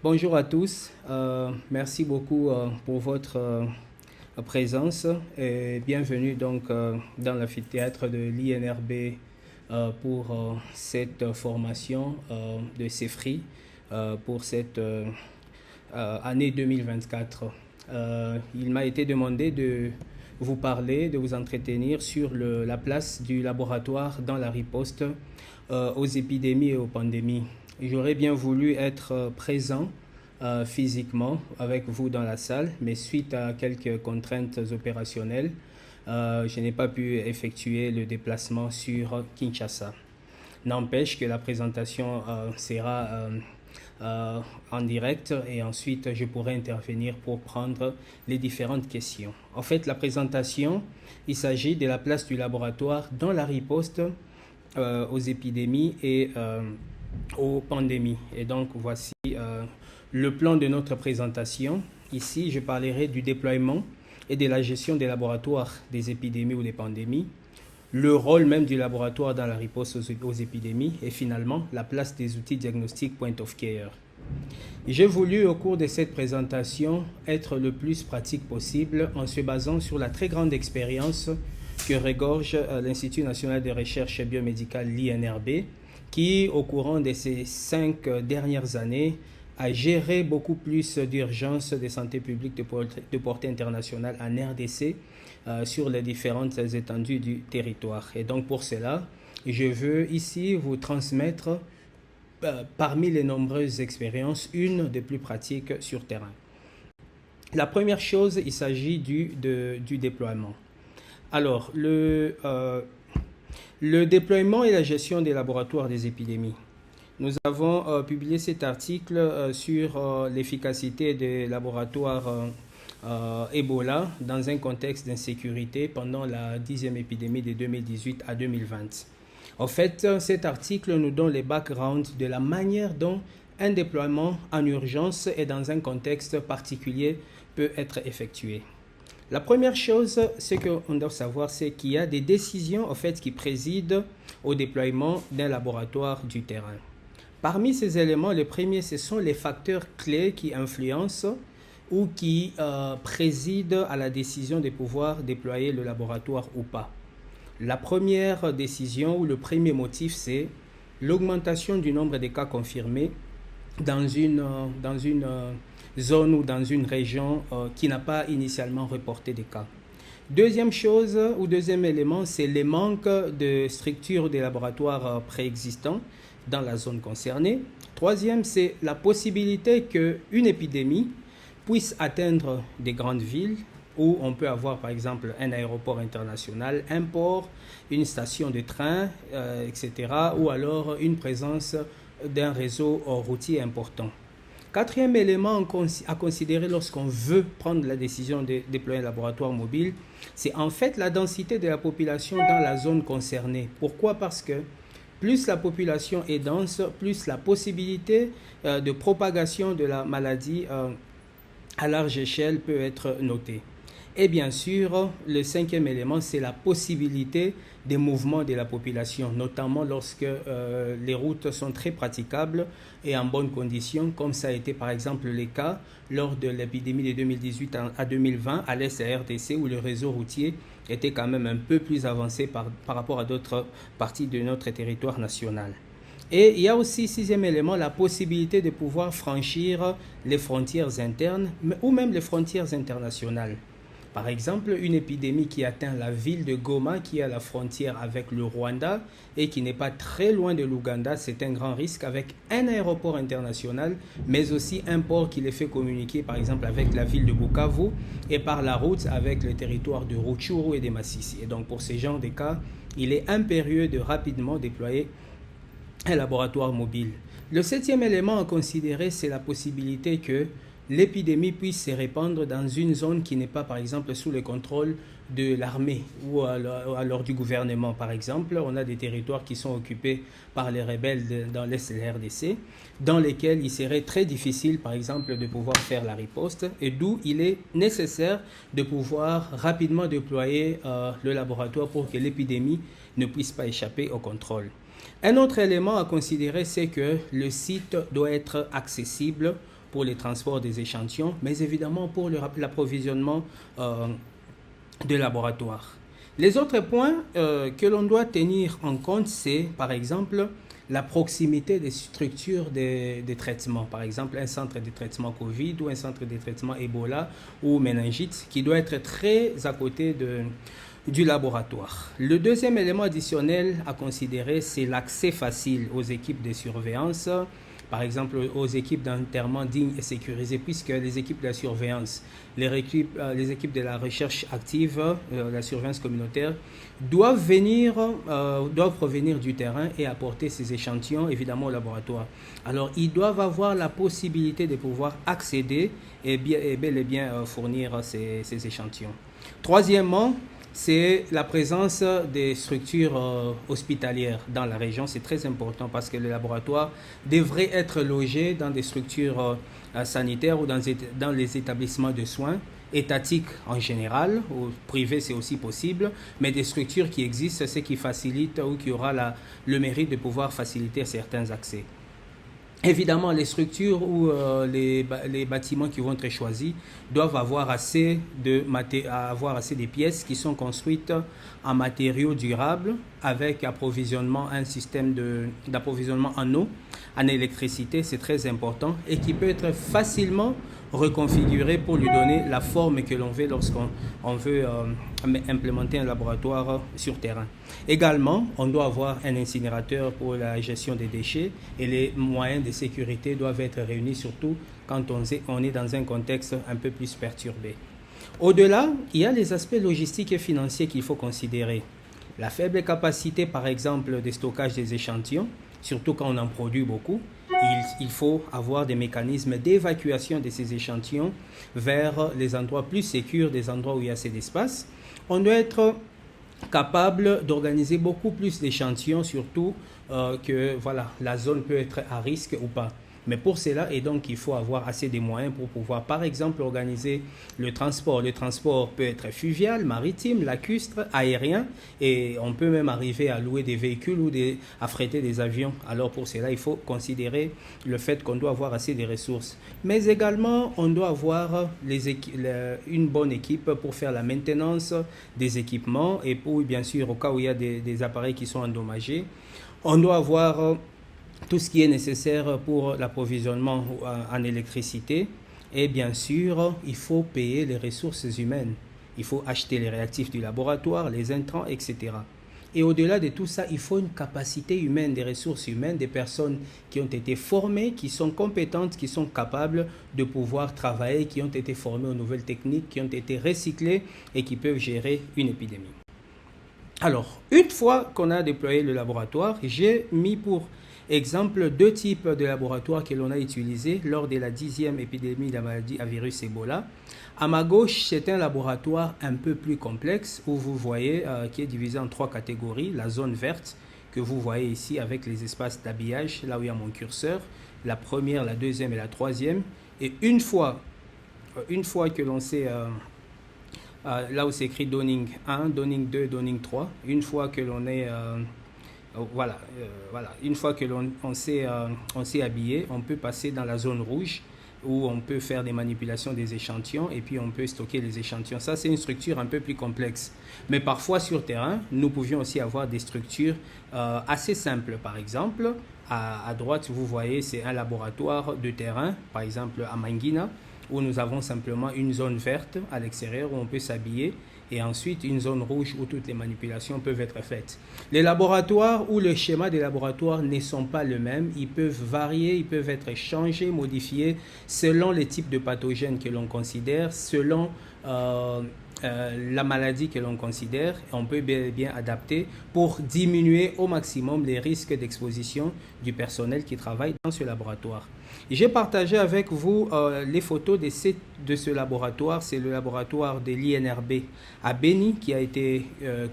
Bonjour à tous. Merci beaucoup pour votre présence et bienvenue donc dans l'amphithéâtre de l'INRB pour cette formation de CEFRI pour cette année 2024. Il m'a été demandé de vous parler, de vous entretenir sur la place du laboratoire dans la riposte aux épidémies et aux pandémies. J'aurais bien voulu être présent physiquement avec vous dans la salle, mais suite à quelques contraintes opérationnelles, je n'ai pas pu effectuer le déplacement sur Kinshasa. N'empêche que la présentation sera en direct et ensuite je pourrai intervenir pour prendre les différentes questions. En fait, la présentation, il s'agit de la place du laboratoire dans la riposte aux épidémies et aux pandémies. Et donc, voici le plan de notre présentation. Ici, je parlerai du déploiement et de la gestion des laboratoires des épidémies ou des pandémies, le rôle même du laboratoire dans la riposte aux épidémies et finalement, la place des outils diagnostiques point of care. J'ai voulu, au cours de cette présentation, être le plus pratique possible en se basant sur la très grande expérience que regorge l'Institut national de recherche biomédicale, l'INRB, qui, au courant de ces 5 dernières années, a géré beaucoup plus d'urgences de santé publique de portée internationale en RDC sur les différentes étendues du territoire. Et donc, pour cela, je veux ici vous transmettre, parmi les nombreuses expériences, une des plus pratiques sur terrain. La première chose, il s'agit du déploiement. Alors, le déploiement et la gestion des laboratoires des épidémies. Nous avons publié cet article sur l'efficacité des laboratoires Ebola dans un contexte d'insécurité pendant la 10e épidémie de 2018 à 2020. En fait, cet article nous donne les backgrounds de la manière dont un déploiement en urgence et dans un contexte particulier peut être effectué. La première chose, ce qu'on doit savoir, c'est qu'il y a des décisions en fait, qui président au déploiement d'un laboratoire du terrain. Parmi ces éléments, le premier, ce sont les facteurs clés qui influencent ou qui président à la décision de pouvoir déployer le laboratoire ou pas. La première décision ou le premier motif, c'est l'augmentation du nombre de cas confirmés dans une zone ou dans une région qui n'a pas initialement reporté des cas. Deuxième chose ou deuxième élément, c'est les manques de structures des laboratoires préexistants dans la zone concernée. Troisième, c'est la possibilité qu'une épidémie puisse atteindre des grandes villes où on peut avoir par exemple un aéroport international, un port, une station de train, etc. ou alors une présence d'un réseau routier important. Quatrième élément à considérer lorsqu'on veut prendre la décision de déployer un laboratoire mobile, c'est en fait la densité de la population dans la zone concernée. Pourquoi? Parce que plus la population est dense, plus la possibilité de propagation de la maladie à large échelle peut être notée. Et bien sûr, le cinquième élément, c'est la possibilité des mouvements de la population, notamment lorsque les routes sont très praticables et en bonnes conditions, comme ça a été par exemple le cas lors de l'épidémie de 2018 à 2020 à l'est de la RDC, où le réseau routier était quand même un peu plus avancé par rapport à d'autres parties de notre territoire national. Et il y a aussi, sixième élément, la possibilité de pouvoir franchir les frontières internes ou même les frontières internationales. Par exemple, une épidémie qui atteint la ville de Goma, qui est à la frontière avec le Rwanda et qui n'est pas très loin de l'Ouganda, c'est un grand risque avec un aéroport international, mais aussi un port qui les fait communiquer, par exemple, avec la ville de Bukavu et par la route avec le territoire de Rutshuru et de Masisi. Et donc, pour ces genres de cas, il est impérieux de rapidement déployer un laboratoire mobile. Le septième élément à considérer, c'est la possibilité que l'épidémie puisse se répandre dans une zone qui n'est pas, par exemple, sous le contrôle de l'armée ou alors du gouvernement. Par exemple, on a des territoires qui sont occupés par les rebelles dans l'est de la RDC, dans lesquels il serait très difficile, par exemple, de pouvoir faire la riposte, et d'où il est nécessaire de pouvoir rapidement déployer le laboratoire pour que l'épidémie ne puisse pas échapper au contrôle. Un autre élément à considérer, c'est que le site doit être accessible pour les transports des échantillons, mais évidemment pour l'approvisionnement de laboratoire. Les autres points que l'on doit tenir en compte, c'est par exemple la proximité des structures de traitement. Par exemple, un centre de traitement Covid ou un centre de traitement Ebola ou méningite qui doit être très à côté du laboratoire. Le deuxième élément additionnel à considérer, c'est l'accès facile aux équipes de surveillance, par exemple aux équipes d'enterrement dignes et sécurisées, puisque les équipes de la surveillance, les équipes de la recherche active, la surveillance communautaire, doivent provenir du terrain et apporter ces échantillons évidemment au laboratoire. Alors ils doivent avoir la possibilité de pouvoir accéder et bel et bien fournir ces échantillons. Troisièmement, c'est la présence des structures hospitalières dans la région. C'est très important parce que le laboratoire devrait être logé dans des structures sanitaires ou dans les établissements de soins étatiques en général, ou privés c'est aussi possible, mais des structures qui existent, c'est qui facilite ou qui aura le mérite de pouvoir faciliter certains accès. Évidemment, les structures ou les bâtiments qui vont être choisis doivent avoir assez de pièces qui sont construites en matériaux durables avec un système d'approvisionnement en eau, en électricité, c'est très important, et qui peut être facilement reconfiguré pour lui donner la forme que l'on veut lorsqu'on veut implémenter un laboratoire sur terrain. Également, on doit avoir un incinérateur pour la gestion des déchets et les moyens de sécurité doivent être réunis, surtout quand on est dans un contexte un peu plus perturbé. Au-delà, il y a les aspects logistiques et financiers qu'il faut considérer. La faible capacité, par exemple, de stockage des échantillons, surtout quand on en produit beaucoup. Il faut avoir des mécanismes d'évacuation de ces échantillons vers les endroits plus sécurs, des endroits où il y a assez d'espace. On doit être capable d'organiser beaucoup plus d'échantillons, surtout que la zone peut être à risque ou pas. Mais pour cela, et donc, il faut avoir assez de moyens pour pouvoir, par exemple, organiser le transport. Le transport peut être fluvial, maritime, lacustre, aérien, et on peut même arriver à louer des véhicules ou à fréter des avions. Alors pour cela, il faut considérer le fait qu'on doit avoir assez de ressources. Mais également, on doit avoir une bonne équipe pour faire la maintenance des équipements et pour, bien sûr, au cas où il y a des appareils qui sont endommagés, on doit avoir tout ce qui est nécessaire pour l'approvisionnement en électricité. Et bien sûr, il faut payer les ressources humaines. Il faut acheter les réactifs du laboratoire, les intrants, etc. Et au-delà de tout ça, il faut une capacité humaine, des ressources humaines, des personnes qui ont été formées, qui sont compétentes, qui sont capables de pouvoir travailler, qui ont été formées aux nouvelles techniques, qui ont été recyclées et qui peuvent gérer une épidémie. Alors, une fois qu'on a déployé le laboratoire, j'ai mis pour exemple, deux types de laboratoires que l'on a utilisés lors de la 10e épidémie de la maladie à virus Ebola. À ma gauche, c'est un laboratoire un peu plus complexe où vous voyez qui est divisé en trois catégories. La zone verte que vous voyez ici avec les espaces d'habillage, là où il y a mon curseur, la première, la deuxième et la troisième. Et une fois que l'on sait, là où c'est écrit Donning 1, Donning 2, Donning 3, une fois que l'on est... Une fois que l'on s'est habillé, on peut passer dans la zone rouge où on peut faire des manipulations des échantillons et puis on peut stocker les échantillons. Ça, c'est une structure un peu plus complexe. Mais parfois, sur terrain, nous pouvions aussi avoir des structures assez simples. Par exemple, à droite, vous voyez, c'est un laboratoire de terrain, par exemple à Mangina, où nous avons simplement une zone verte à l'extérieur où on peut s'habiller et ensuite une zone rouge où toutes les manipulations peuvent être faites. Les laboratoires ou le schéma des laboratoires ne sont pas le même. Ils peuvent varier, ils peuvent être changés, modifiés selon les types de pathogènes que l'on considère, selon la maladie que l'on considère. On peut bien adapter pour diminuer au maximum les risques d'exposition du personnel qui travaille dans ce laboratoire. J'ai partagé avec vous les photos de ce laboratoire. C'est le laboratoire de l'INRB à Beni qui a été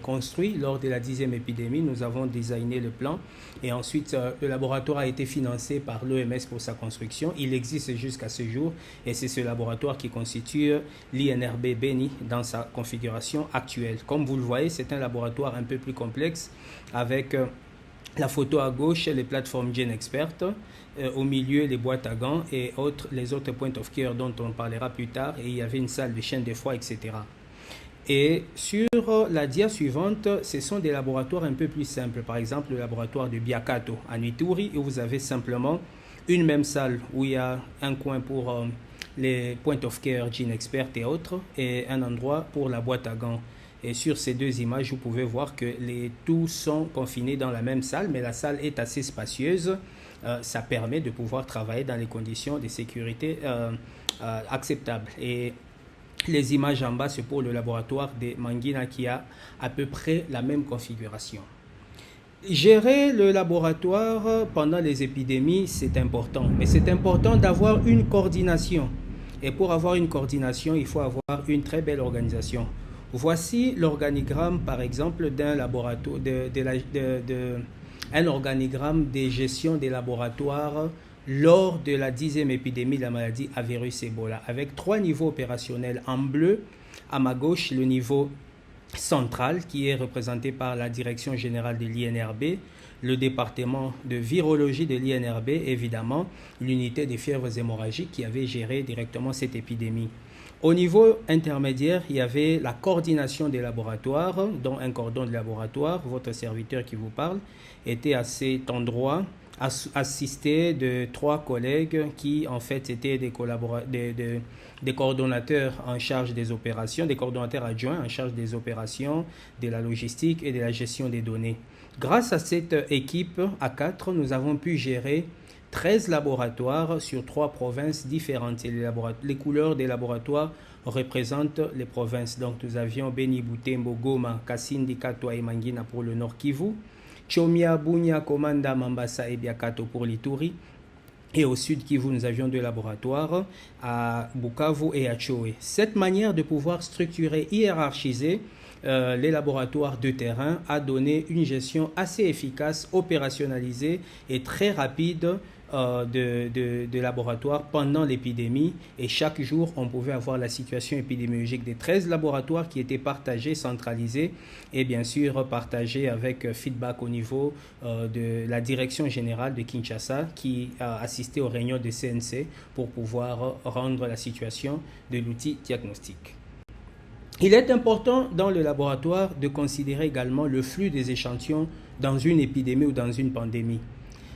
construit lors de la 10e épidémie. Nous avons designé le plan et ensuite le laboratoire a été financé par l'OMS pour sa construction. Il existe jusqu'à ce jour et c'est ce laboratoire qui constitue l'INRB Beni dans sa configuration actuelle. Comme vous le voyez, c'est un laboratoire un peu plus complexe avec La photo à gauche, les plateformes GeneXpert, au milieu, les boîtes à gants et les autres point of care dont on parlera plus tard. Et il y avait une salle de chaîne de froid, etc. Et sur la dia suivante, ce sont des laboratoires un peu plus simples. Par exemple, le laboratoire de Biakato à Ituri, où vous avez simplement une même salle où il y a un coin pour les point of care, GeneXpert et autres, et un endroit pour la boîte à gants. Et sur ces deux images, vous pouvez voir que tous sont confinés dans la même salle, mais la salle est assez spacieuse. Ça permet de pouvoir travailler dans les conditions de sécurité acceptables. Et les images en bas, c'est pour le laboratoire de Mangina qui a à peu près la même configuration. Gérer le laboratoire pendant les épidémies, c'est important. Mais c'est important d'avoir une coordination. Et pour avoir une coordination, il faut avoir une très belle organisation. Voici l'organigramme, par exemple, d'un laboratoire, un organigramme de gestion des laboratoires lors de la 10e épidémie de la maladie à virus Ebola, avec 3 niveaux opérationnels. En bleu, à ma gauche, le niveau central qui est représenté par la direction générale de l'INRB, le département de virologie de l'INRB, évidemment, l'unité des fièvres hémorragiques qui avait géré directement cette épidémie. Au niveau intermédiaire, il y avait la coordination des laboratoires, dont un cordon de laboratoire. Votre serviteur qui vous parle était à cet endroit, assisté de 3 collègues qui en fait étaient des coordonnateurs en charge des opérations, des coordonnateurs adjoints en charge des opérations, de la logistique et de la gestion des données. Grâce à cette équipe à 4, nous avons pu gérer 13 laboratoires sur 3 provinces différentes. Et les couleurs des laboratoires représentent les provinces. Donc nous avions Beni, Butembo, Goma, Kasindi, Katwa et Mangina pour le Nord Kivu, Chomia, Bunia, Komanda, Mambasa et Biakato pour l'Ituri. Et au sud Kivu, nous avions 2 laboratoires à Bukavu et à Choé. Cette manière de pouvoir structurer, hiérarchiser les laboratoires de terrain a donné une gestion assez efficace, opérationnalisée et très rapide de laboratoires pendant l'épidémie. Et chaque jour, on pouvait avoir la situation épidémiologique des 13 laboratoires qui étaient partagés, centralisés et bien sûr partagés avec feedback au niveau de la direction générale de Kinshasa qui a assisté aux réunions de CNC pour pouvoir rendre la situation de l'outil diagnostique. Il est important dans le laboratoire de considérer également le flux des échantillons dans une épidémie ou dans une pandémie.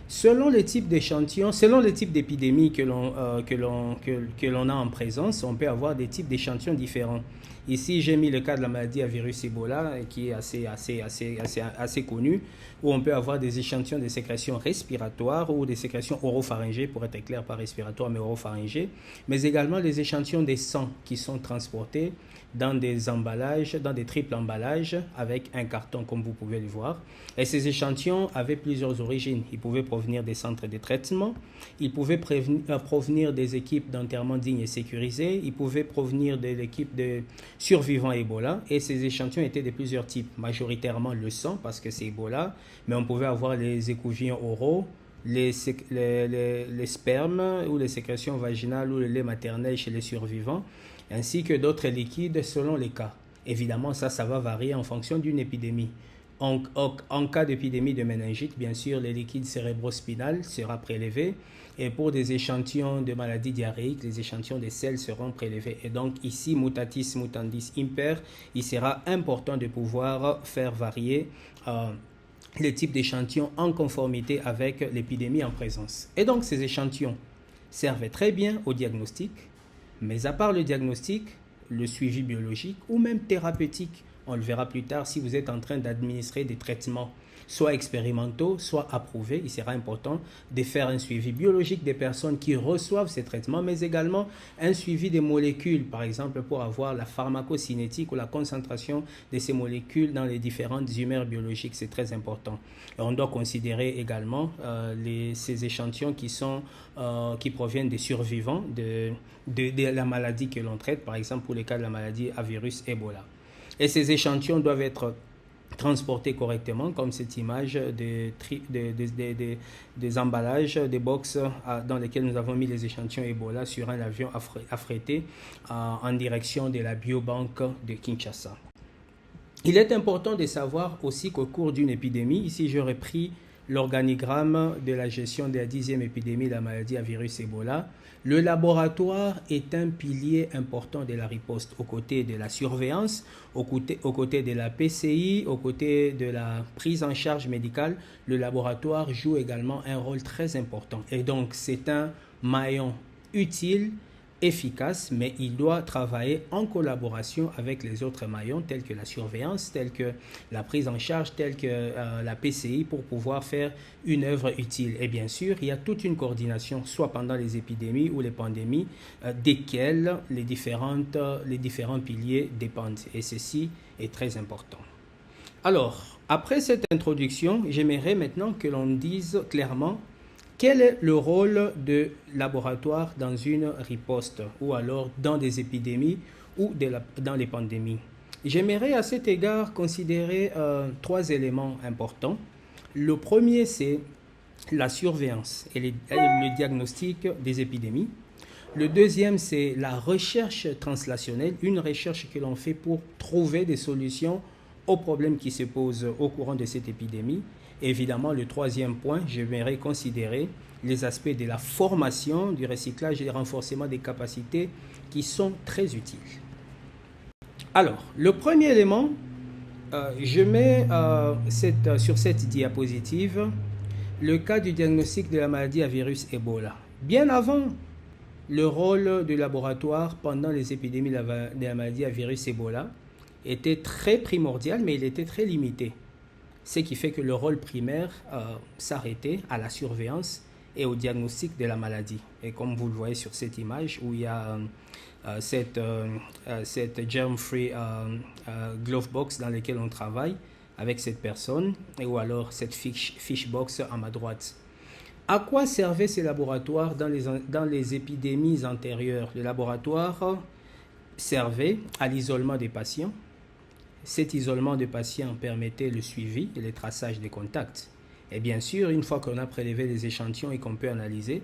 Selon le type d'échantillon, selon le type d'épidémie que l'on a en présence, on peut avoir des types d'échantillons différents. Ici, j'ai mis le cas de la maladie à virus Ebola, qui est assez connu, où on peut avoir des échantillons de sécrétions respiratoires ou des sécrétions oropharyngées, pour être clair, pas respiratoires, mais oropharyngées, mais également les échantillons des sangs qui sont transportés dans des emballages, dans des triples emballages, avec un carton, comme vous pouvez le voir. Et ces échantillons avaient plusieurs origines. Ils pouvaient provenir des centres de traitement, ils pouvaient provenir des équipes d'enterrement dignes et sécurisées, ils pouvaient provenir de l'équipe de survivants Ebola, et ces échantillons étaient de plusieurs types, majoritairement le sang, parce que c'est Ebola, mais on pouvait avoir les écouvillons oraux, les spermes ou les sécrétions vaginales ou le lait maternel chez les survivants, ainsi que d'autres liquides selon les cas. Évidemment, ça va varier en fonction d'une épidémie. En cas d'épidémie de méningite, bien sûr, les liquides cérébrospinal sera prélevé. Et pour des échantillons de maladies diarrhéiques, les échantillons de sel seront prélevés. Et donc ici, mutatis mutandis imper, il sera important de pouvoir faire varier les types d'échantillons en conformité avec l'épidémie en présence. Et donc ces échantillons servent très bien au diagnostic, mais à part le diagnostic, le suivi biologique ou même thérapeutique, on le verra plus tard si vous êtes en train d'administrer des traitements, soit expérimentaux, soit approuvés. Il sera important de faire un suivi biologique des personnes qui reçoivent ces traitements, mais également un suivi des molécules, par exemple pour avoir la pharmacocinétique ou la concentration de ces molécules dans les différentes humeurs biologiques. C'est très important. Et on doit considérer également ces échantillons qui proviennent des survivants de la maladie que l'on traite, par exemple pour les cas de la maladie à virus Ebola. Et ces échantillons doivent être transportés correctement, comme cette image des emballages, des box dans lesquels nous avons mis les échantillons Ebola sur un avion affrété en direction de la biobanque de Kinshasa. Il est important de savoir aussi qu'au cours d'une épidémie, ici j'aurais pris l'organigramme de la gestion de la 10e épidémie de la maladie à virus Ebola, le laboratoire est un pilier important de la riposte aux côtés de la surveillance, aux côtés de la PCI, aux côtés de la prise en charge médicale. Le laboratoire joue également un rôle très important. Et donc, c'est un maillon utile, efficace, mais il doit travailler en collaboration avec les autres maillons tels que la surveillance, tels que la prise en charge, tels que la PCI pour pouvoir faire une œuvre utile. Et bien sûr, il y a toute une coordination, soit pendant les épidémies ou les pandémies, desquelles les différents piliers dépendent. Et ceci est très important. Alors, après cette introduction, j'aimerais maintenant que l'on dise clairement quel est le rôle de laboratoire dans une riposte ou alors dans des épidémies ou dans les pandémies. J'aimerais à cet égard considérer 3 éléments importants. Le premier, c'est la surveillance et le diagnostic des épidémies. Le deuxième, c'est la recherche translationnelle, une recherche que l'on fait pour trouver des solutions aux problèmes qui se posent au courant de cette épidémie. Évidemment, le troisième point, j'aimerais considérer les aspects de la formation, du recyclage et du renforcement des capacités qui sont très utiles. Alors, le premier élément, je mets sur cette diapositive le cas du diagnostic de la maladie à virus Ebola. Bien avant le rôle du laboratoire pendant les épidémies de la maladie à virus Ebola était très primordial, mais il était très limité. Ce qui fait que le rôle primaire s'arrêtait à la surveillance et au diagnostic de la maladie. Et comme vous le voyez sur cette image où il y a cette germ-free glove box dans laquelle on travaille avec cette personne, ou alors cette fish box à ma droite. À quoi servaient ces laboratoires dans les épidémies antérieures? Le laboratoire servait à l'isolement des patients. Cet isolement de patients permettait le suivi et le traçage des contacts. Et bien sûr, une fois qu'on a prélevé les échantillons et qu'on peut analyser,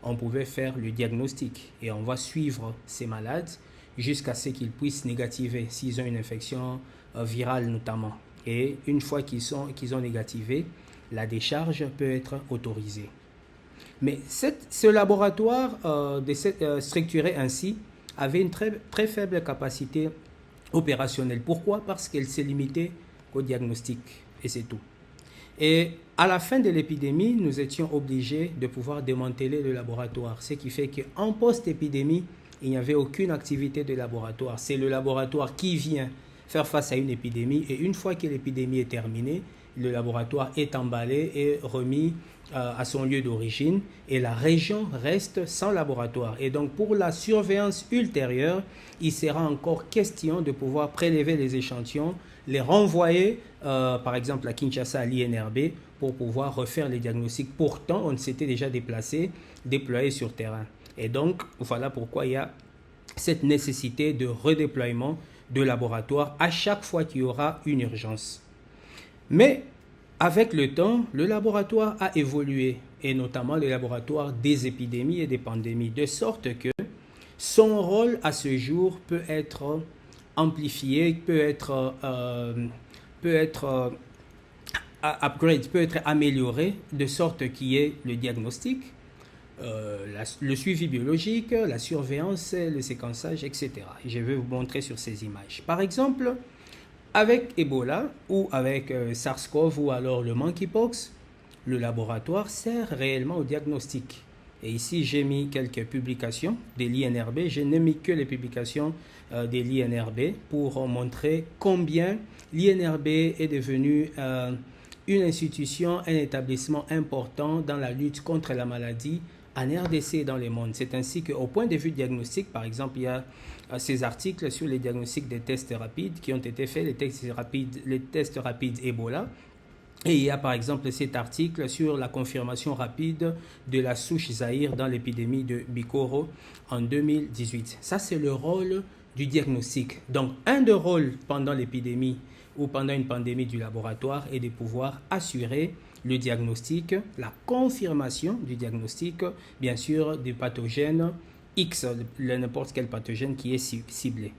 on pouvait faire le diagnostic. Et on va suivre ces malades jusqu'à ce qu'ils puissent négativer, s'ils ont une infection virale notamment. Et une fois qu'ils ont négativé, la décharge peut être autorisée. Mais ce laboratoire structuré ainsi avait une très faible capacité opérationnelle. Pourquoi? Parce qu'elle s'est limitée au diagnostic, et c'est tout. Et à la fin de l'épidémie, nous étions obligés de pouvoir démanteler le laboratoire, ce qui fait qu'en post-épidémie, il n'y avait aucune activité de laboratoire. C'est le laboratoire qui vient faire face à une épidémie, et une fois que l'épidémie est terminée, le laboratoire est emballé et remis à son lieu d'origine, et la région reste sans laboratoire. Et donc pour la surveillance ultérieure, il sera encore question de pouvoir prélever les échantillons, les renvoyer par exemple à Kinshasa, à l'INRB, pour pouvoir refaire les diagnostics. Pourtant, on s'était déjà déployé sur terrain. Et donc voilà pourquoi il y a cette nécessité de redéploiement de laboratoire à chaque fois qu'il y aura une urgence. Mais avec le temps, le laboratoire a évolué, et notamment le laboratoire des épidémies et des pandémies, de sorte que son rôle à ce jour peut être amplifié, peut être upgrade, peut être amélioré, de sorte qu'il y ait le diagnostic, le suivi biologique, la surveillance, le séquençage, etc. Je vais vous montrer sur ces images. Par exemple, avec Ebola ou avec SARS-CoV ou alors le monkeypox, le laboratoire sert réellement au diagnostic. Et ici, j'ai mis quelques publications de l'INRB. Je n'ai mis que les publications de l'INRB pour montrer combien l'INRB est devenu une institution, un établissement important dans la lutte contre la maladie en RDC et dans le monde. C'est ainsi qu'au point de vue diagnostic, par exemple, il y a ces articles sur les diagnostics des tests rapides qui ont été faits, les tests rapides Ebola. Et il y a par exemple cet article sur la confirmation rapide de la souche Zaïre dans l'épidémie de Bikoro en 2018. Ça, c'est le rôle du diagnostic. Donc, un des rôles pendant l'épidémie ou pendant une pandémie du laboratoire est de pouvoir assurer le diagnostic, la confirmation du diagnostic, bien sûr, du pathogène X, n'importe quel pathogène qui est ciblé.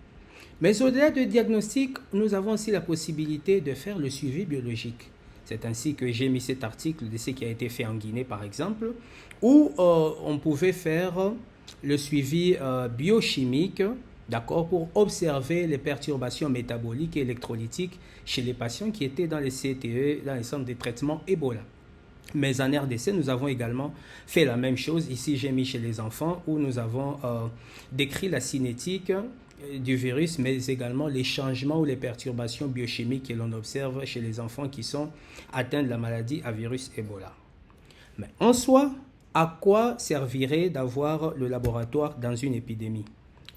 Mais au-delà du diagnostic, nous avons aussi la possibilité de faire le suivi biologique. C'est ainsi que j'ai mis cet article de ce qui a été fait en Guinée, par exemple, où on pouvait faire le suivi biochimique, d'accord, pour observer les perturbations métaboliques et électrolytiques chez les patients qui étaient dans les CTE, dans les centres de traitement Ebola. Mais en RDC, nous avons également fait la même chose. Ici, j'ai mis chez les enfants où nous avons décrit la cinétique du virus, mais également les changements ou les perturbations biochimiques que l'on observe chez les enfants qui sont atteints de la maladie à virus Ebola. Mais en soi, à quoi servirait d'avoir le laboratoire dans une épidémie?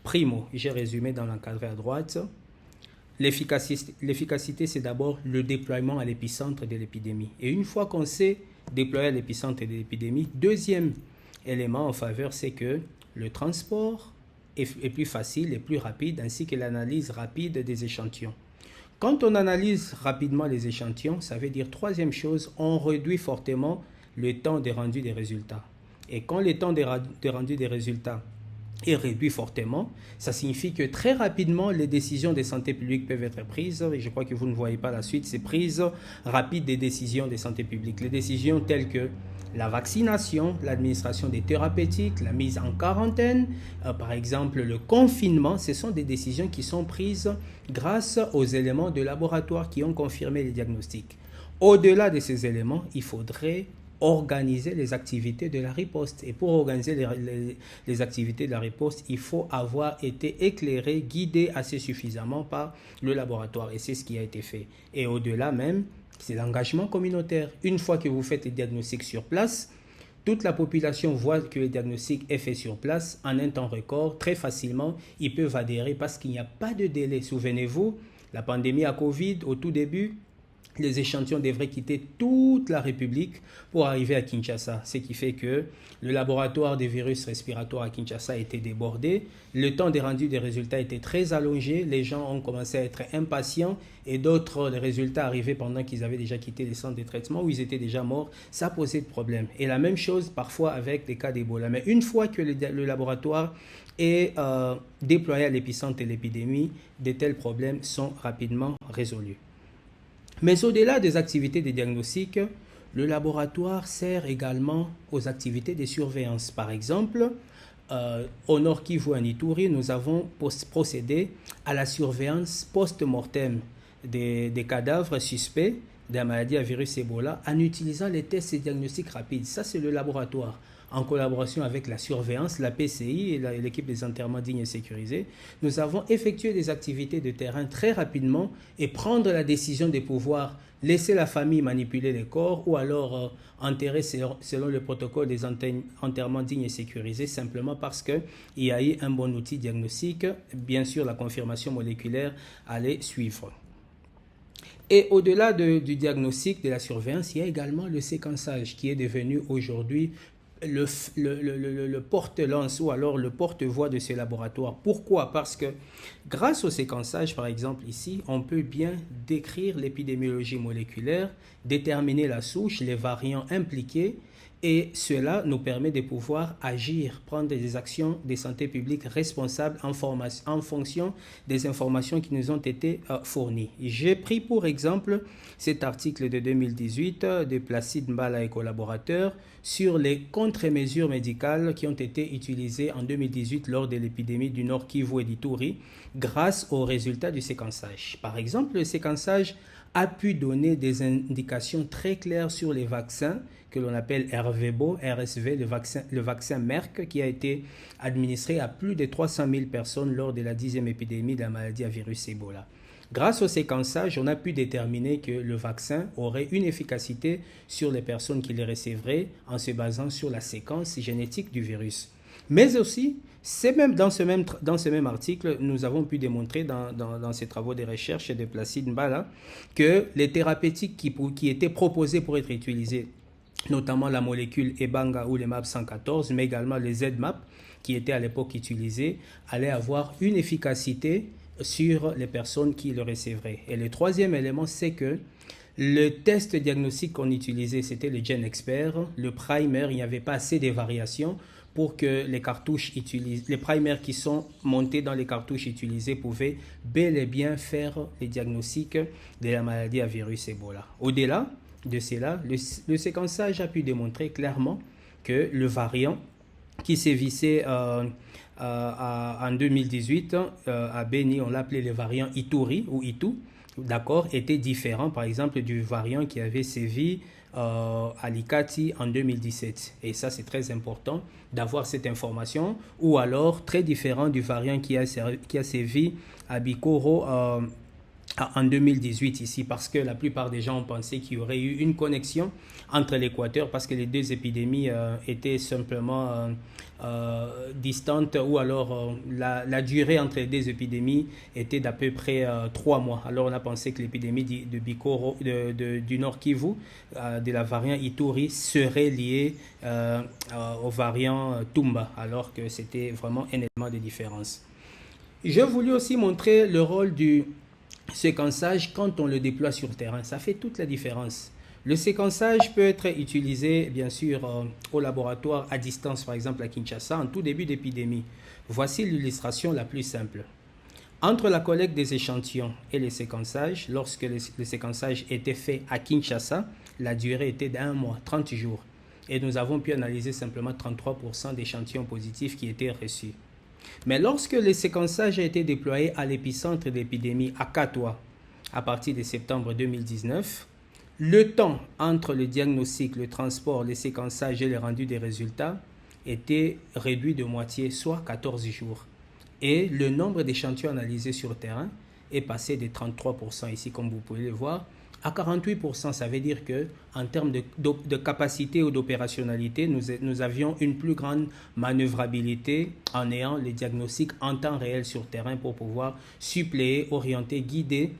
Primo, j'ai résumé dans l'encadré à droite. L'efficacité, c'est d'abord le déploiement à l'épicentre de l'épidémie. Et une fois qu'on sait déployer à l'épicentre de l'épidémie, deuxième élément en faveur, c'est que le transport est plus facile et plus rapide, ainsi que l'analyse rapide des échantillons. Quand on analyse rapidement les échantillons, ça veut dire, troisième chose, on réduit fortement le temps de rendu des résultats. Et quand le temps de rendu des résultats est réduit fortement, ça signifie que très rapidement, les décisions de santé publique peuvent être prises, et je crois que vous ne voyez pas la suite, c'est prise rapide des décisions de santé publique. Les décisions telles que la vaccination, l'administration des thérapeutiques, la mise en quarantaine, par exemple le confinement, ce sont des décisions qui sont prises grâce aux éléments de laboratoire qui ont confirmé les diagnostics. Au-delà de ces éléments, il faudrait organiser les activités de la riposte. Et pour organiser les activités de la riposte, il faut avoir été éclairé, guidé assez suffisamment par le laboratoire. Et c'est ce qui a été fait. Et au-delà même, c'est l'engagement communautaire. Une fois que vous faites les diagnostics sur place, toute la population voit que le diagnostic est fait sur place en un temps record. Très facilement, ils peuvent adhérer parce qu'il n'y a pas de délai. Souvenez-vous, la pandémie à Covid, au tout début, les échantillons devraient quitter toute la République pour arriver à Kinshasa. Ce qui fait que le laboratoire des virus respiratoires à Kinshasa a été débordé. Le temps de rendu des résultats était très allongé. Les gens ont commencé à être impatients et d'autres, les résultats arrivaient pendant qu'ils avaient déjà quitté les centres de traitement où ils étaient déjà morts. Ça posait de problèmes. Et la même chose parfois avec des cas d'Ebola. Mais une fois que le laboratoire est déployé à l'épicentre de l'épidémie, de tels problèmes sont rapidement résolus. Mais au-delà des activités de diagnostic, le laboratoire sert également aux activités de surveillance. Par exemple, au Nord Kivu à Ituri, nous avons procédé à la surveillance post-mortem des cadavres suspects de la maladie à virus Ebola en utilisant les tests et diagnostics rapides. Ça, c'est le laboratoire. En collaboration avec la surveillance, la PCI et l'équipe des enterrements dignes et sécurisés, nous avons effectué des activités de terrain très rapidement et prendre la décision de pouvoir laisser la famille manipuler les corps ou alors enterrer selon le protocole des enterrements dignes et sécurisés, simplement parce qu'il y a eu un bon outil diagnostique. Bien sûr, la confirmation moléculaire allait suivre. Et au-delà du diagnostic, de la surveillance, il y a également le séquençage qui est devenu aujourd'hui le porte-lance ou alors le porte-voix de ces laboratoires. Pourquoi? Parce que grâce au séquençage, par exemple ici, on peut bien décrire l'épidémiologie moléculaire, déterminer la souche, les variants impliqués, et cela nous permet de pouvoir agir, prendre des actions de santé publique responsables en fonction des informations qui nous ont été fournies. J'ai pris pour exemple cet article de 2018 de Placide Mbala et collaborateurs sur les contre-mesures médicales qui ont été utilisées en 2018 lors de l'épidémie du Nord Kivu et d'Ituri grâce aux résultats du séquençage. Par exemple, le séquençage a pu donner des indications très claires sur les vaccins que l'on appelle RSV, le vaccin Merck, qui a été administré à plus de 300 000 personnes lors de la 10e épidémie de la maladie à virus Ebola. Grâce au séquençage, on a pu déterminer que le vaccin aurait une efficacité sur les personnes qui les recevraient en se basant sur la séquence génétique du virus. Mais aussi, dans ce même article, nous avons pu démontrer dans ces travaux de recherche de Placide Mbala que les thérapeutiques qui étaient proposées pour être utilisées, notamment la molécule Ebanga ou le MAP 114, mais également les ZMAP, qui étaient à l'époque utilisés, allaient avoir une efficacité sur les personnes qui le recevraient. Et le troisième élément, c'est que le test diagnostic qu'on utilisait, c'était le GenExpert. Le primer, il n'y avait pas assez de variations pour que les primers qui sont montés dans les cartouches utilisées pouvaient bel et bien faire les diagnostics de la maladie à virus Ebola. Au-delà, de cela, le séquençage a pu démontrer clairement que le variant qui sévissait en 2018 à Beni, on l'appelait le variant Ituri ou Itu, d'accord, était différent par exemple du variant qui avait sévi à Likati en 2017. Et ça, c'est très important d'avoir cette information, ou alors très différent du variant qui a sévi à Bikoro en 2018 ici, parce que la plupart des gens ont pensé qu'il y aurait eu une connexion entre l'Équateur, parce que les deux épidémies étaient simplement distantes, ou alors la durée entre les deux épidémies était d'à peu près 3 mois. Alors on a pensé que l'épidémie de Bikoro, du Nord Kivu, de la variant Ituri, serait liée au variant Tumba, alors que c'était vraiment un élément de différence. Je voulais aussi montrer le rôle du séquençage quand on le déploie sur le terrain. Ça fait toute la différence. Le séquençage peut être utilisé, bien sûr, au laboratoire à distance, par exemple à Kinshasa, en tout début d'épidémie. Voici l'illustration la plus simple. Entre la collecte des échantillons et le séquençage, lorsque le séquençage était fait à Kinshasa, la durée était d'1 mois, 30 jours. Et nous avons pu analyser simplement 33% d'échantillons positifs qui étaient reçus. Mais lorsque le séquençage a été déployé à l'épicentre de l'épidémie à Katoa, à partir de septembre 2019, le temps entre le diagnostic, le transport, le séquençage et le rendu des résultats était réduit de moitié, soit 14 jours. Et le nombre d'échantillons analysés sur le terrain est passé de 33% ici, comme vous pouvez le voir, à 48%. Ça veut dire qu'en termes de capacité ou d'opérationnalité, nous avions une plus grande manœuvrabilité en ayant les diagnostics en temps réel sur le terrain pour pouvoir suppléer, orienter, guider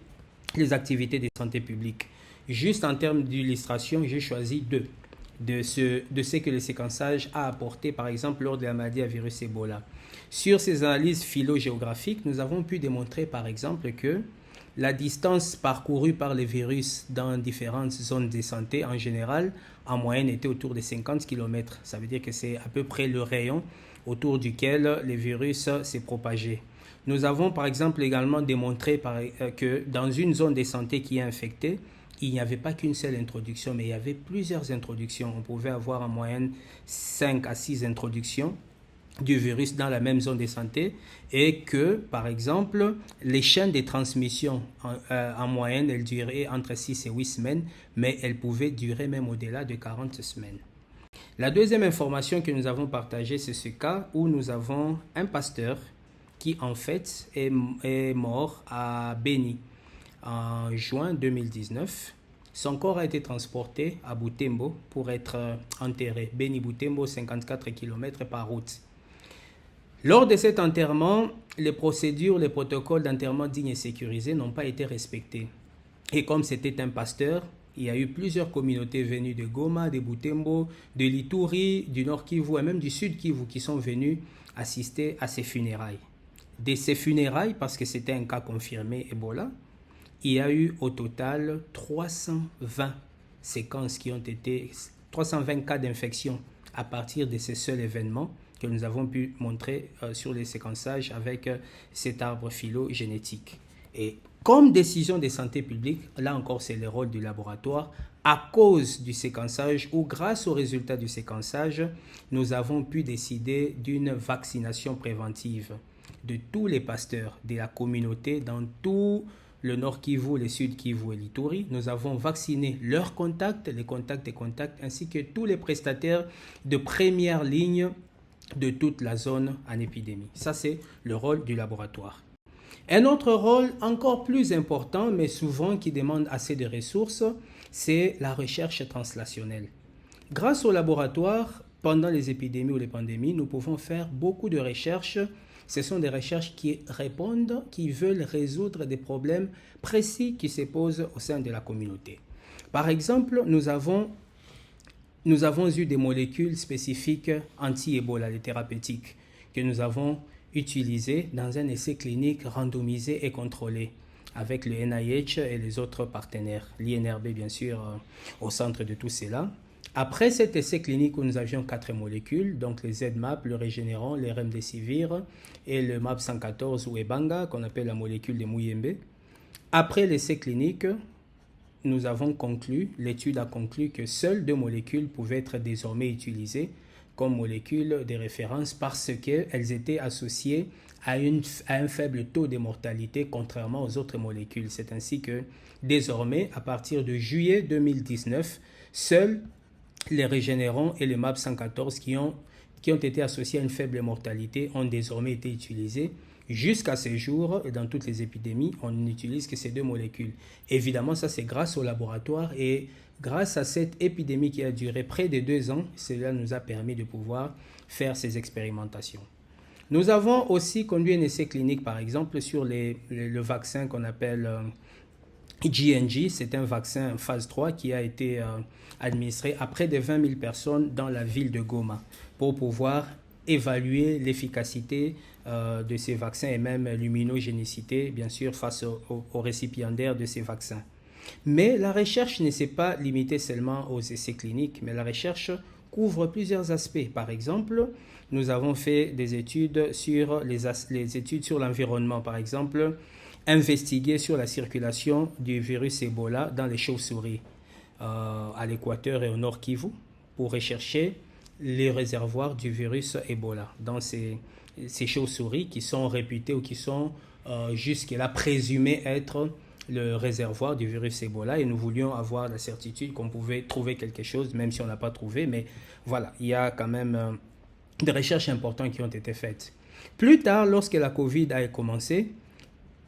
les activités de santé publique. Juste en termes d'illustration, j'ai choisi deux de ce que le séquençage a apporté, par exemple, lors de la maladie à virus Ebola. Sur ces analyses phylogéographiques, nous avons pu démontrer, par exemple, que la distance parcourue par les virus dans différentes zones de santé, en général, en moyenne, était autour de 50 km. Ça veut dire que c'est à peu près le rayon autour duquel les virus s'est propagé. Nous avons, par exemple, également démontré que dans une zone de santé qui est infectée, il n'y avait pas qu'une seule introduction, mais il y avait plusieurs introductions. On pouvait avoir en moyenne 5 à 6 introductions du virus dans la même zone de santé, et que, par exemple, les chaînes de transmission, en moyenne, elles duraient entre 6 et 8 semaines, mais elles pouvaient durer même au-delà de 40 semaines. La deuxième information que nous avons partagée, c'est ce cas où nous avons un pasteur qui, en fait, est mort à Beni en juin 2019. Son corps a été transporté à Butembo pour être enterré. Beni-Butembo, 54 km par route. Lors de cet enterrement, les procédures, les protocoles d'enterrement dignes et sécurisés n'ont pas été respectés. Et comme c'était un pasteur, il y a eu plusieurs communautés venues de Goma, de Butembo, de l'Ituri, du Nord Kivu et même du Sud Kivu qui sont venus assister à ses funérailles. De ces funérailles, parce que c'était un cas confirmé Ebola, il y a eu au total 320 séquences qui ont été, 320 cas d'infection à partir de ces seuls événements que nous avons pu montrer sur les séquençages avec cet arbre phylogénétique. Et comme décision de santé publique, là encore c'est le rôle du laboratoire, à cause du séquençage ou grâce aux résultats du séquençage, nous avons pu décider d'une vaccination préventive de tous les pasteurs de la communauté dans tout le Nord Kivu, le Sud Kivu et l'Ituri. Nous avons vacciné leurs contacts, les contacts des contacts, ainsi que tous les prestataires de première ligne de toute la zone en épidémie. Ça, c'est le rôle du laboratoire. Un autre rôle encore plus important, mais souvent qui demande assez de ressources, c'est la recherche translationnelle. Grâce au laboratoire, pendant les épidémies ou les pandémies, nous pouvons faire beaucoup de recherches. Ce sont des recherches qui répondent, qui veulent résoudre des problèmes précis qui se posent au sein de la communauté. Par exemple, nous avons eu des molécules spécifiques anti-Ebola, les thérapeutiques, que nous avons utilisées dans un essai clinique randomisé et contrôlé avec le NIH et les autres partenaires, l'INRB bien sûr au centre de tout cela. Après cet essai clinique où nous avions 4 molécules, donc les ZMapp, le Régénérant, le Remdesivir et le MAP 114 ou Ebanga, qu'on appelle la molécule de Muyembe. Après l'essai clinique, nous avons conclu, l'étude a conclu que seules 2 molécules pouvaient être désormais utilisées comme molécules de référence parce qu'elles étaient associées à un faible taux de mortalité contrairement aux autres molécules. C'est ainsi que désormais, à partir de juillet 2019, seuls les régénérants et le MAP 114 qui ont été associés à une faible mortalité ont désormais été utilisés. Jusqu'à ce jour, et dans toutes les épidémies, on n'utilise que ces 2 molécules. Évidemment, ça c'est grâce au laboratoire et grâce à cette épidémie qui a duré près de 2 ans, cela nous a permis de pouvoir faire ces expérimentations. Nous avons aussi conduit un essai clinique, par exemple, sur le vaccin qu'on appelle GNG. C'est un vaccin phase 3 qui a été administré à près de 20 000 personnes dans la ville de Goma pour pouvoir évaluer l'efficacité de ces vaccins et même l'immunogénicité, bien sûr, face aux récipiendaires de ces vaccins. Mais la recherche ne s'est pas limitée seulement aux essais cliniques, mais la recherche couvre plusieurs aspects. Par exemple, nous avons fait des études sur les études sur l'environnement. Par exemple, investiguer sur la circulation du virus Ebola dans les chauves-souris à l'Équateur et au Nord Kivu pour rechercher les réservoirs du virus Ebola dans ces chauves-souris qui sont réputées ou qui sont jusque-là présumées être le réservoir du virus Ebola et nous voulions avoir la certitude qu'on pouvait trouver quelque chose, même si on n'a pas trouvé, mais voilà, il y a quand même des recherches importantes qui ont été faites. Plus tard, lorsque la COVID a commencé,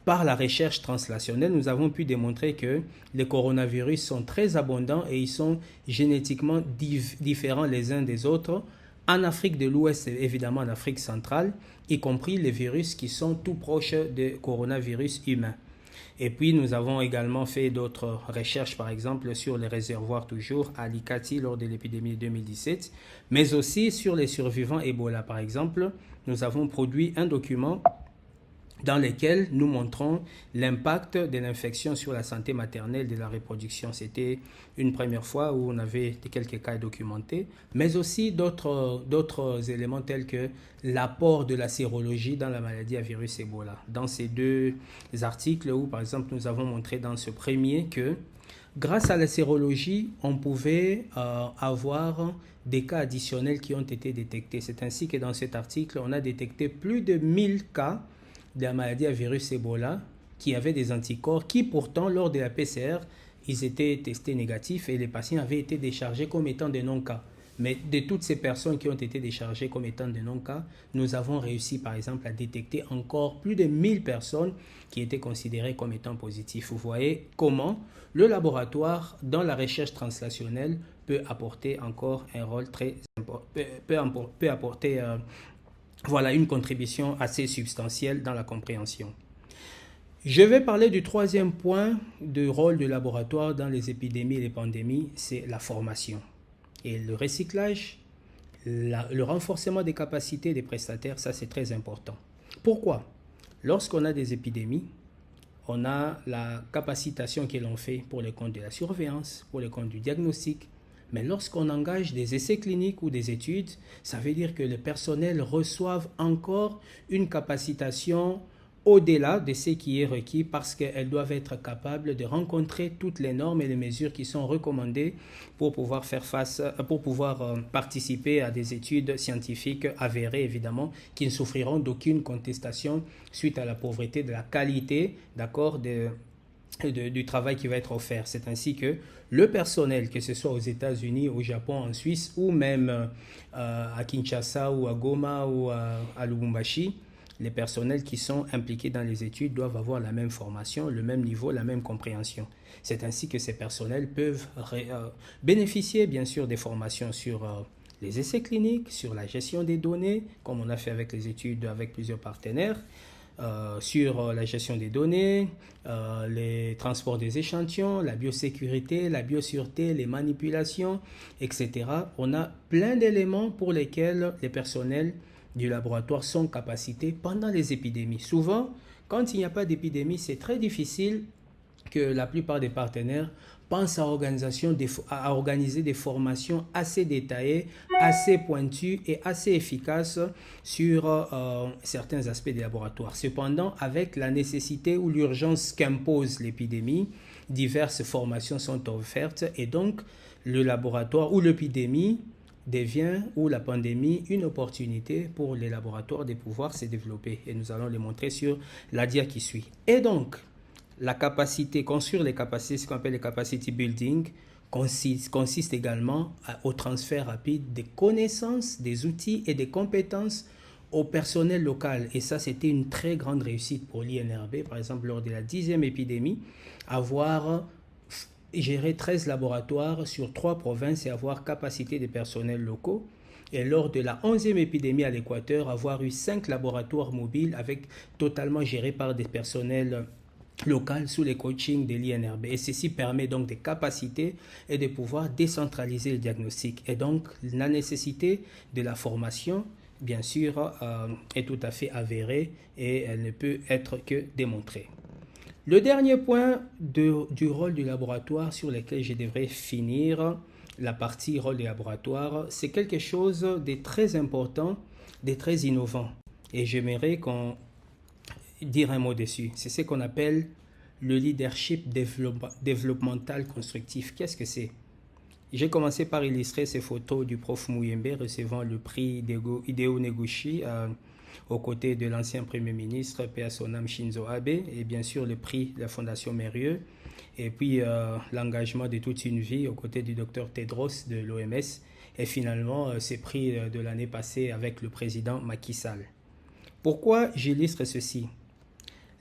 par la recherche translationnelle, nous avons pu démontrer que les coronavirus sont très abondants et ils sont génétiquement différents les uns des autres. En Afrique de l'Ouest et évidemment en Afrique centrale, y compris les virus qui sont tout proches des coronavirus humains. Et puis nous avons également fait d'autres recherches, par exemple sur les réservoirs toujours à Likati lors de l'épidémie de 2017, mais aussi sur les survivants Ebola. Par exemple, nous avons produit un document dans lesquels nous montrons l'impact de l'infection sur la santé maternelle de la reproduction. C'était une première fois où on avait quelques cas documentés, mais aussi d'autres éléments tels que l'apport de la sérologie dans la maladie à virus Ebola. Dans ces 2 articles où, par exemple, nous avons montré dans ce premier que grâce à la sérologie, on pouvait avoir des cas additionnels qui ont été détectés. C'est ainsi que dans cet article, on a détecté plus de 1000 cas de la maladie à virus Ebola qui avaient des anticorps qui pourtant lors de la PCR ils étaient testés négatifs et les patients avaient été déchargés comme étant des non-cas. Mais de toutes ces personnes qui ont été déchargées comme étant des non-cas, nous avons réussi par exemple à détecter encore plus de 1000 personnes qui étaient considérées comme étant positives. Vous voyez comment le laboratoire dans la recherche translationnelle peut apporter encore un rôle très important, peut apporter voilà une contribution assez substantielle dans la compréhension. Je vais parler du 3e point de rôle du laboratoire dans les épidémies et les pandémies, c'est la formation. Et le recyclage, le renforcement des capacités des prestataires, ça c'est très important. Pourquoi? Lorsqu'on a des épidémies, on a la capacitation que l'on fait pour le compte de la surveillance, pour le compte du diagnostic. Mais lorsqu'on engage des essais cliniques ou des études, ça veut dire que le personnel reçoive encore une capacitation au-delà de ce qui est requis parce qu'elles doivent être capables de rencontrer toutes les normes et les mesures qui sont recommandées pour pouvoir participer à des études scientifiques avérées, évidemment, qui ne souffriront d'aucune contestation suite à la pauvreté de la qualité, d'accord, du travail qui va être offert. C'est ainsi que le personnel, que ce soit aux États-Unis, au Japon, en Suisse ou même à Kinshasa ou à Goma ou à Lubumbashi, les personnels qui sont impliqués dans les études doivent avoir la même formation, le même niveau, la même compréhension. C'est ainsi que ces personnels peuvent bénéficier bien sûr des formations sur les essais cliniques, sur la gestion des données, comme on a fait avec les études avec plusieurs partenaires, sur la gestion des données, les transports des échantillons, la biosécurité, la biossûreté, les manipulations, etc. On a plein d'éléments pour lesquels les personnels du laboratoire sont capacités pendant les épidémies. Souvent, quand il n'y a pas d'épidémie, c'est très difficile que la plupart des partenaires pensent à organiser des formations assez détaillées, assez pointues et assez efficaces sur certains aspects des laboratoires. Cependant, avec la nécessité ou l'urgence qu'impose l'épidémie, diverses formations sont offertes et donc le laboratoire ou l'épidémie devient, ou la pandémie, une opportunité pour les laboratoires de pouvoir se développer. Et nous allons le montrer sur la dia qui suit. Et donc, la capacité, construire les capacités, ce qu'on appelle les capacity building, consiste également au transfert rapide des connaissances, des outils et des compétences au personnel local. Et ça, c'était une très grande réussite pour l'INRB, par exemple, lors de la 10e épidémie, avoir géré 13 laboratoires sur 3 provinces et avoir capacité des personnels locaux. Et lors de la 11e épidémie à l'Équateur, avoir eu 5 laboratoires mobiles totalement gérés par des personnels locaux sous les coachings de l'INRB. Et ceci permet donc des capacités et de pouvoir décentraliser le diagnostic. Et donc, la nécessité de la formation, bien sûr, est tout à fait avérée et elle ne peut être que démontrée. Le dernier point du rôle du laboratoire sur lequel je devrais finir la partie rôle du laboratoire, c'est quelque chose de très important, de très innovant. Et j'aimerais dire un mot dessus. C'est ce qu'on appelle le leadership développemental constructif. Qu'est-ce que c'est? J'ai commencé par illustrer ces photos du prof Muyembe recevant le prix Hideo Noguchi aux côtés de l'ancien Premier ministre, paix à son âme, Shinzo Abe, et bien sûr le prix de la Fondation Mérieux, et puis l'engagement de toute une vie aux côtés du docteur Tedros de l'OMS, et finalement ces prix de l'année passée avec le président Macky Sall. Pourquoi j'illustre ceci?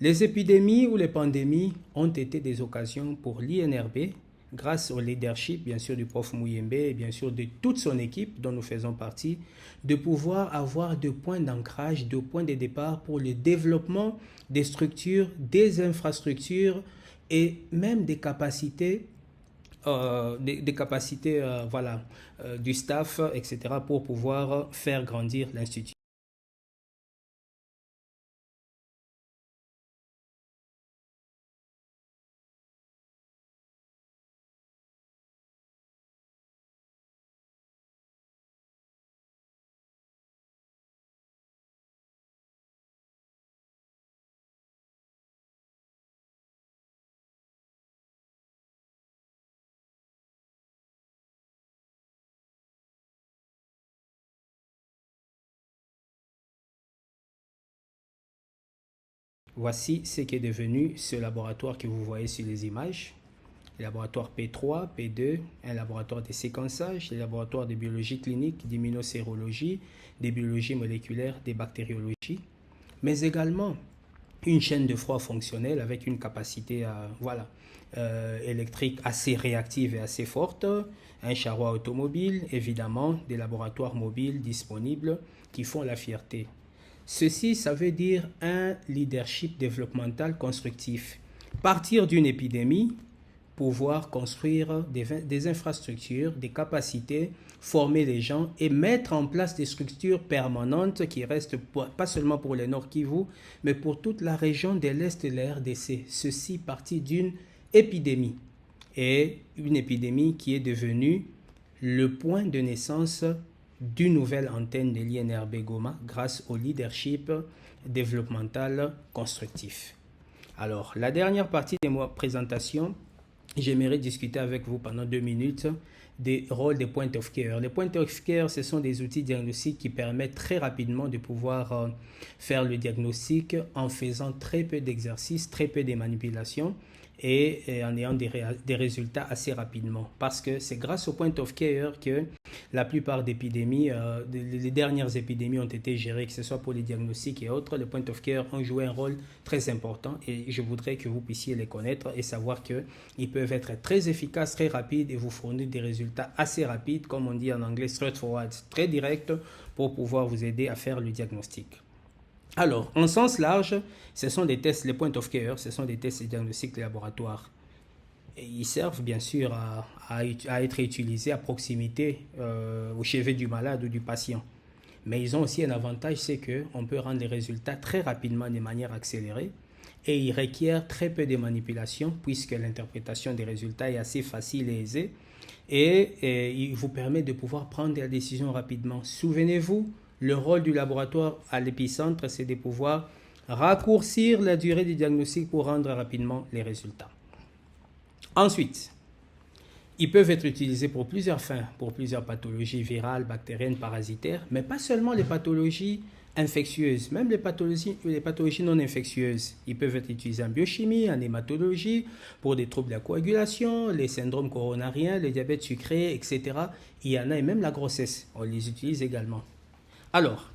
Les épidémies ou les pandémies ont été des occasions pour l'INRB, grâce au leadership, bien sûr, du prof Muyembe et bien sûr de toute son équipe dont nous faisons partie, de pouvoir avoir deux points d'ancrage, deux points de départ pour le développement des structures, des infrastructures et même des capacités, du staff, etc., pour pouvoir faire grandir l'institut. Voici ce qui est devenu ce laboratoire que vous voyez sur les images. Le laboratoire P3, P2, un laboratoire de séquençage, le laboratoire de biologie clinique, d'immunosérologie, de biologie moléculaire, de bactériologie, mais également une chaîne de froid fonctionnelle avec une capacité électrique assez réactive et assez forte, un charroi automobile, évidemment des laboratoires mobiles disponibles qui font la fierté. Ceci, ça veut dire un leadership développemental constructif. Partir d'une épidémie, pouvoir construire des infrastructures, des capacités, former les gens et mettre en place des structures permanentes qui restent pas seulement pour le Nord Kivu, mais pour toute la région de l'Est de la RDC. Ceci partit d'une épidémie. Et une épidémie qui est devenue le point de naissance d'une nouvelle antenne de l'INRB Goma grâce au leadership développemental constructif. Alors, la dernière partie de ma présentation, j'aimerais discuter avec vous pendant 2 minutes des rôles des point of care. Les point of care, ce sont des outils diagnostiques qui permettent très rapidement de pouvoir faire le diagnostic en faisant très peu d'exercices, très peu de manipulations et en ayant des résultats assez rapidement. Parce que c'est grâce au point of care que la plupart d'épidémies, les dernières épidémies ont été gérées, que ce soit pour les diagnostics et autres. Les point of care ont joué un rôle très important et je voudrais que vous puissiez les connaître et savoir qu'ils peuvent être très efficaces, très rapides et vous fournir des résultats assez rapides, comme on dit en anglais, straightforward, très direct pour pouvoir vous aider à faire le diagnostic. Alors, en sens large, ce sont des tests, les point of care, ce sont des tests de diagnostic de laboratoire. Et ils servent bien sûr à être utilisés à proximité au chevet du malade ou du patient. Mais ils ont aussi un avantage, c'est qu'on peut rendre les résultats très rapidement de manière accélérée et il requiert très peu de manipulation puisque l'interprétation des résultats est assez facile et aisée et il vous permet de pouvoir prendre la décision rapidement. Souvenez-vous, le rôle du laboratoire à l'épicentre, c'est de pouvoir raccourcir la durée du diagnostic pour rendre rapidement les résultats. Ensuite, ils peuvent être utilisés pour plusieurs fins, pour plusieurs pathologies virales, bactériennes, parasitaires, mais pas seulement les pathologies infectieuses, même les pathologies non infectieuses. Ils peuvent être utilisés en biochimie, en hématologie, pour des troubles de la coagulation, les syndromes coronariens, le diabète sucré, etc. Il y en a, et même la grossesse, on les utilise également. Alors,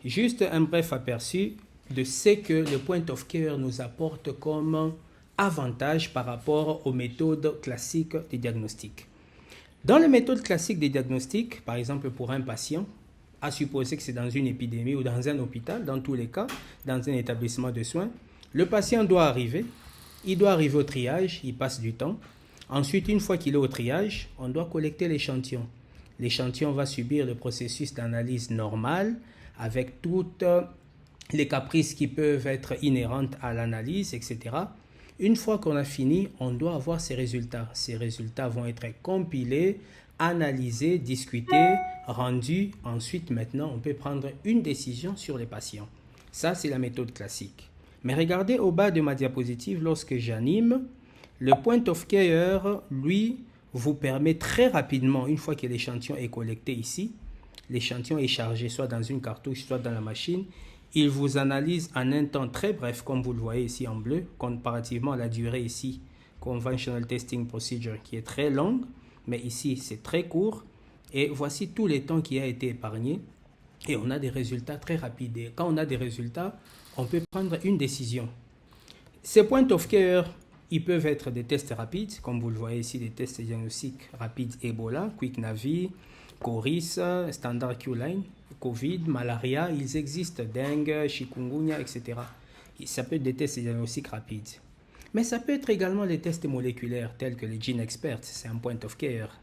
juste un bref aperçu de ce que le point of care nous apporte comme avantage par rapport aux méthodes classiques de diagnostic. Dans les méthodes classiques de diagnostic, par exemple pour un patient, à supposer que c'est dans une épidémie ou dans un hôpital, dans tous les cas, dans un établissement de soins, le patient doit arriver, il doit arriver au triage, il passe du temps. Ensuite, une fois qu'il est au triage, on doit collecter l'échantillon. L'échantillon va subir le processus d'analyse normal avec toutes les caprices qui peuvent être inhérentes à l'analyse, etc. Une fois qu'on a fini, on doit avoir ces résultats. Ces résultats vont être compilés, analysés, discutés, rendus. Ensuite, maintenant, on peut prendre une décision sur les patients. Ça, c'est la méthode classique. Mais regardez au bas de ma diapositive, lorsque j'anime, le point of care, lui, vous permet très rapidement, une fois que l'échantillon est collecté ici, l'échantillon est chargé soit dans une cartouche, soit dans la machine, il vous analyse en un temps très bref, comme vous le voyez ici en bleu, comparativement à la durée ici, Conventional Testing Procedure, qui est très longue, mais ici c'est très court. Et voici tous les temps qui a été épargné. Et on a des résultats très rapides. Et quand on a des résultats, on peut prendre une décision. Ces point of care, ils peuvent être des tests rapides, comme vous le voyez ici, des tests diagnostiques rapides Ebola, QuickNavi, Coris, Standard Q-Line, Covid, malaria, ils existent, dengue, chikungunya, etc. Ça peut être des tests diagnostiques rapides. Mais ça peut être également les tests moléculaires, tels que le GeneXpert, c'est un point of care.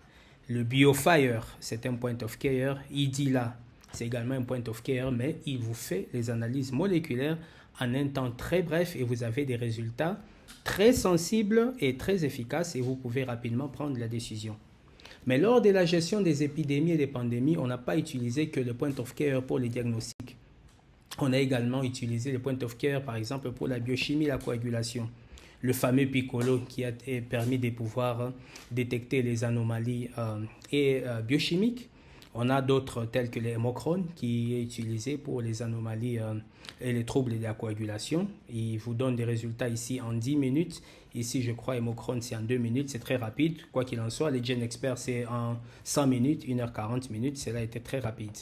Le BioFire, c'est un point of care. IDILA, c'est également un point of care, mais il vous fait les analyses moléculaires en un temps très bref et vous avez des résultats très sensibles et très efficaces et vous pouvez rapidement prendre la décision. Mais lors de la gestion des épidémies et des pandémies, on n'a pas utilisé que le point of care pour les diagnostics. On a également utilisé le point of care, par exemple, pour la biochimie et la coagulation. Le fameux Piccolo qui a permis de pouvoir détecter les anomalies biochimiques. On a d'autres tels que l'hémochrone qui est utilisé pour les anomalies et les troubles de la coagulation. Il vous donne des résultats ici en 10 minutes. Ici, je crois, hémochrone, c'est en 2 minutes. C'est très rapide. Quoi qu'il en soit, les GeneXpert, c'est en 100 minutes, 1h40 minutes. Cela a été très rapide.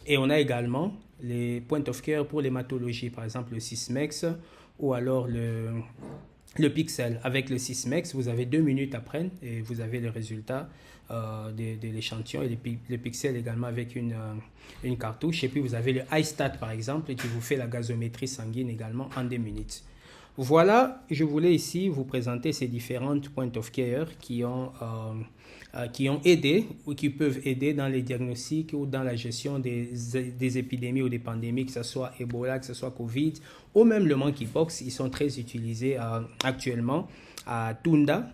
Et on a également les point of care pour l'hématologie. Par exemple, le Sysmex ou alors le Pixel. Avec le Sysmex, vous avez 2 minutes à prendre et vous avez le résultat de l'échantillon et le Pixel également avec une cartouche. Et puis vous avez le iStat par exemple qui vous fait la gazométrie sanguine également en 2 minutes. Voilà, je voulais ici vous présenter ces différentes point of care qui ont aidé ou qui peuvent aider dans les diagnostics ou dans la gestion des épidémies ou des pandémies, que ce soit Ebola, que ce soit Covid ou même le monkeypox. Ils sont très utilisés actuellement à Tunda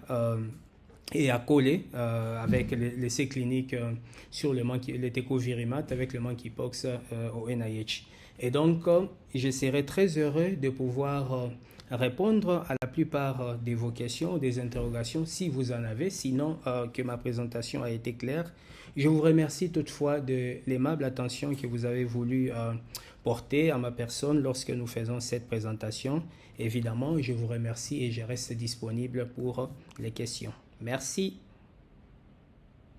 et à Kolé avec l'essai clinique sur le tecovirimat avec le monkeypox au NIH. Et donc, je serai très heureux de pouvoir répondre à la plupart de vos questions, des interrogations, si vous en avez, sinon que ma présentation a été claire. Je vous remercie toutefois de l'aimable attention que vous avez voulu porter à ma personne lorsque nous faisons cette présentation. Évidemment, je vous remercie et je reste disponible pour les questions. Merci.